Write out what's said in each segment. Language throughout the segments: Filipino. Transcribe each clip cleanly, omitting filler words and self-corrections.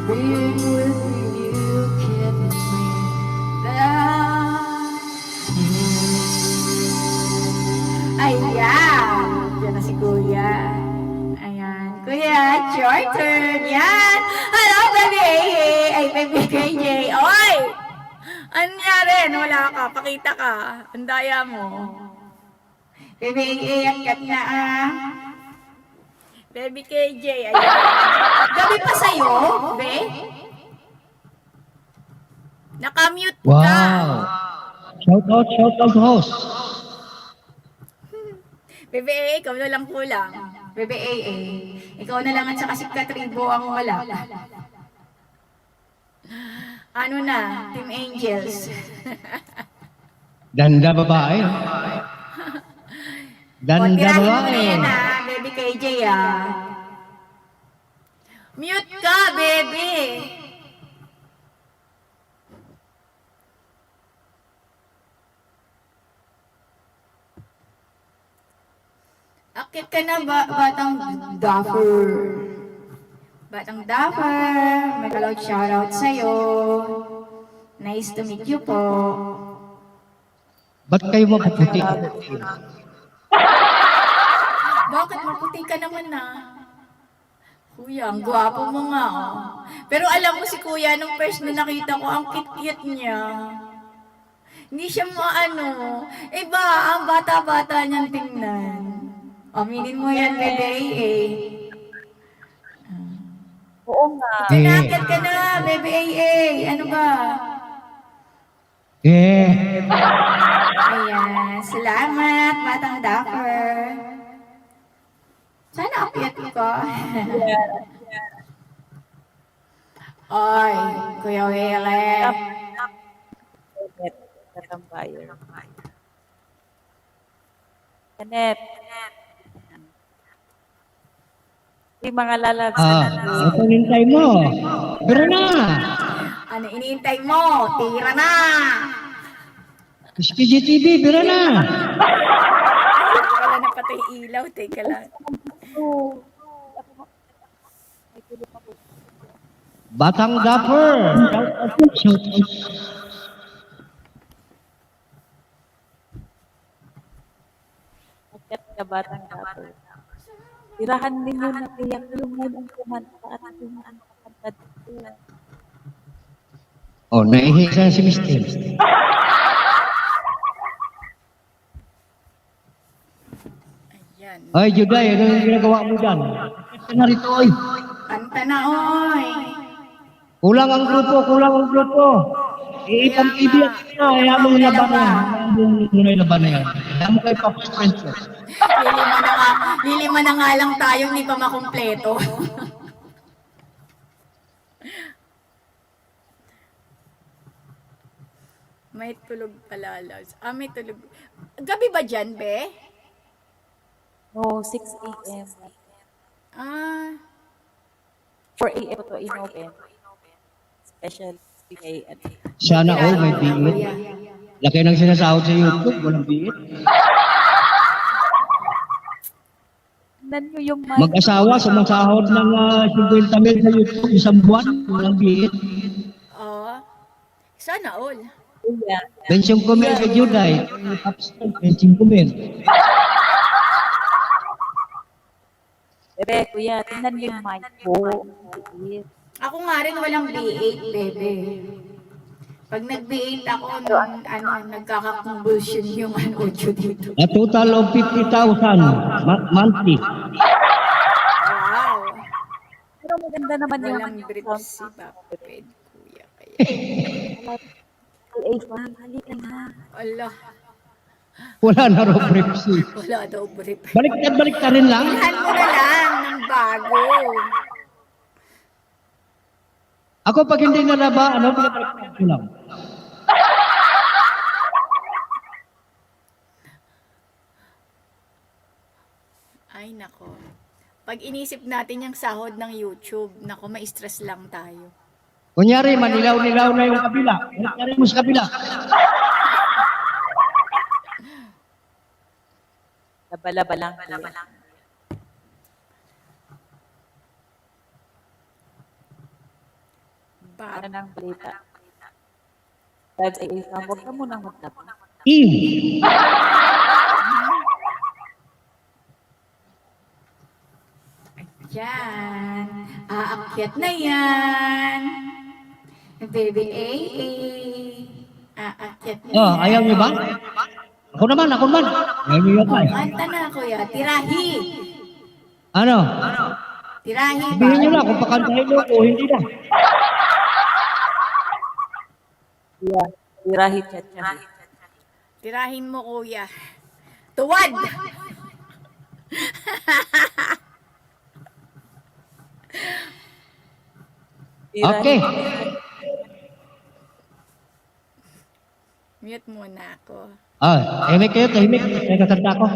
Being with you kept me down. Ayan! Diyan na si Kuya. Ayan. Kuya, it's your turn. Yan! Hello, baby AA! Ay, baby KJ. Oy! Ano nangyari? Wala ka. Pakita ka. Ang daya mo. Baby AA, angkat na ah. Baby KJ, ayan. Gabi pa sa'yo, be? Nakamute ka. Wow! Shout out, host. Bebe AA, ikaw na lang kulang. Bebe AA, ikaw na lang at saka si Katribo ang wala. Ano na, Team Angels. Ganda babae. Ganda Tirahin mo na babae. yan ah, Baby KJ ah. Mute ka, baby. Akit ka na ba, batang dapper? Batang dapper, may kalaw shoutout sa'yo. Nice to meet you po. Ba't kayo mapuputi? Bakit maputi ka naman na? Kuya, ang gwapo mo nga oh. Pero alam mo si Kuya, nung first na nakita ko, ang cute-cute niya. Hindi siya maano. Iba, ang bata-bata niyang tingnan. Aminin mo yan, bebe eh. Oo nga. Pinakit ka na, bebe eh. Ano ba? Ayan, salamat, batang dapper. Sana akyat ko. Oy, Kuya Willem. Katambayan. Kanet. Yung mga lalabs Ito hintay mo. Pero na! Ano iniintay mo? Tira na! SPGTV, pero na! Wala na patay ilaw, teka lang. Batang Dapper. Shout out. Agad ka batang kapal. Tirahan ninyo na tiyak yung ang kumanta at yung ang kumanta dito. Oh, naihisan si Mister. Ayan. Ay, Juday, ano yung ginagawa mo dyan? Ito na rito, oy. Kanta na, oy! Kulang ang grupo. Iipang TV at ito, ayaw mo yung laban na yan. Ayaw mo yung laban na yan. Ayaw mo kay Papa Spencer. Lilima na nga lang tayo, hindi pa makumpleto. May tulog pala, Lods. May tulog. Gabi ba dyan, be? No, 6 a.m. Ah, 4 a.m. to in-open. Special PA at Sana all may biit. Laki ng sinasahod sa YouTube, walang biit. tingnan nyo yung Mag-asawa, sumasahod ng 50 mil sa YouTube, isang buwan, walang biit. oh. Sana all. kuya. Pensyong kumil kay Juday, pensyong kumil. Bebe, kuya, tingnan nyo yung mic ko. Ako nga rin walang B8, bebe. Pag nag-B8 ako, nagkaka-convulsion yung audio dito. A total of 50,000 monthly. Wow! Pero maganda naman yung Walang brief si Papa Ped, kuya. Kaya, PA pa. Halika na. ala, Wala na raw brief si. wala daw brief. Baliktad rin lang. Bilhan mo na lang ng bago. Ako pag hindi nalaba, pinabaliktad ko lang. Ay, nako. Pag inisip natin yung sahod ng YouTube, nako, ma-stress lang tayo. Kunyari, manilaw-nilaw na yung kabila. Kunyari mo sa kabila. Laba-laba lang. Ano ng balita? Dahil sa isa, huwag ka munang magtabi. Ew! Yan. Aakyat na yan. Baby AA. Aakyat na Oh, yan. ayaw niyo ba? Ako naman. Ayaw niyo yata eh. Kanta na, kuya. Tirahi. Ano? Tirahi ba? Sabihin niyo na kung pakantahin niyo o hindi na. Yeah. Tirahi chat niya. Tirahin mo, kuya. Tuwad! Okay. Mute muna ako. Ah, tahimik kayo, tahimik. May kakanta ako.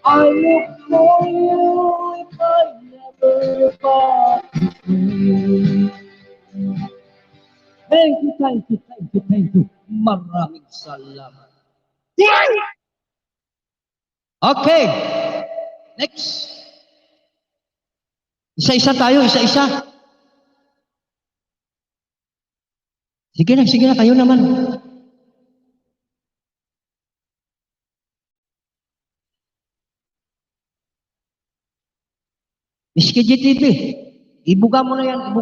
I look for you if I never find you. Thank you, thank you, thank you, thank you. Maraming salamat. Okay. Next. Isa-isa tayo, isa-isa. Sige na, kayo naman. Miss KGTV, ibuga mo na yan.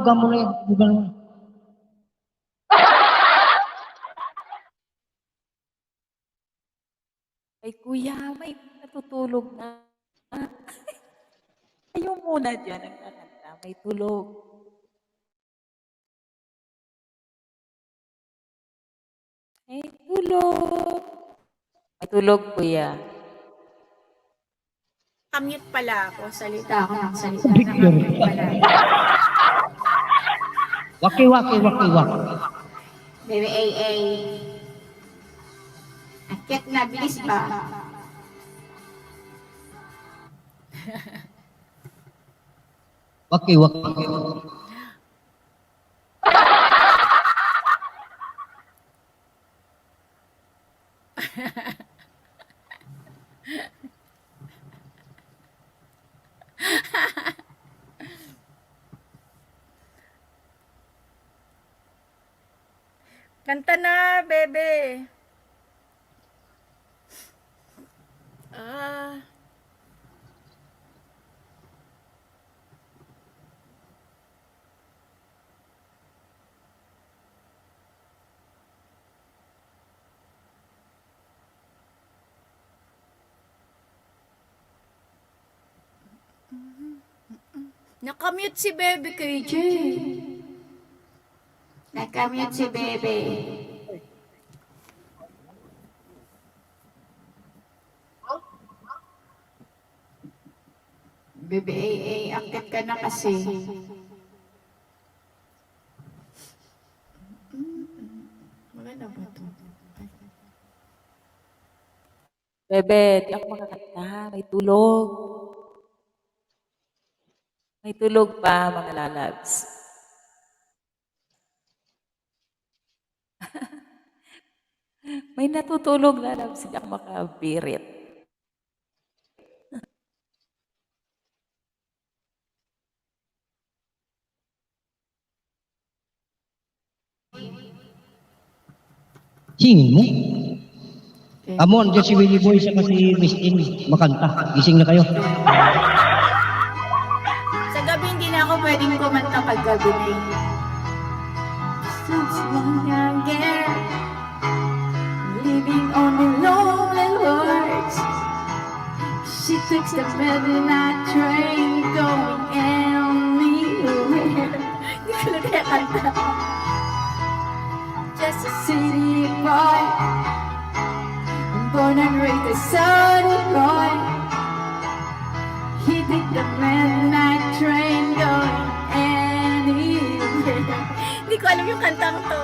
Ay, kuya, may natutulog na. Ayaw muna dyan ang kakanta. May tulog. May tulog. May tulog, kuya. Kamute pala ako. Salita ako ng salita. Nakamute pala. Waki. Baby AA. Akit na, bilis ba? Waki. Kanta na, bebe. Ah. Nakamute si Bebe KJ. Nakamute si Bebe. Bebe AA, akit ka na kasi. Maganda ba ito? Bebe, di ako makakanta. May tulog. May tulog pa, mga lalabs. May natutulog, lalabs. Hindi ako makabirit. Singin mo? Amon, dyan si Willie Boy sa kasi Miss In makanta. Gising na kayo. Sa gabi hindi na ako pwedeng kumanta pag gabi na yun. Since long again, living on the lonely words. She takes the midnight train going anywhere. Hindi ko na kaya kanta. Just a city boy, born and raised a sunny boy. He did the midnight train going anywhere. Hindi ko alam yung kantang to.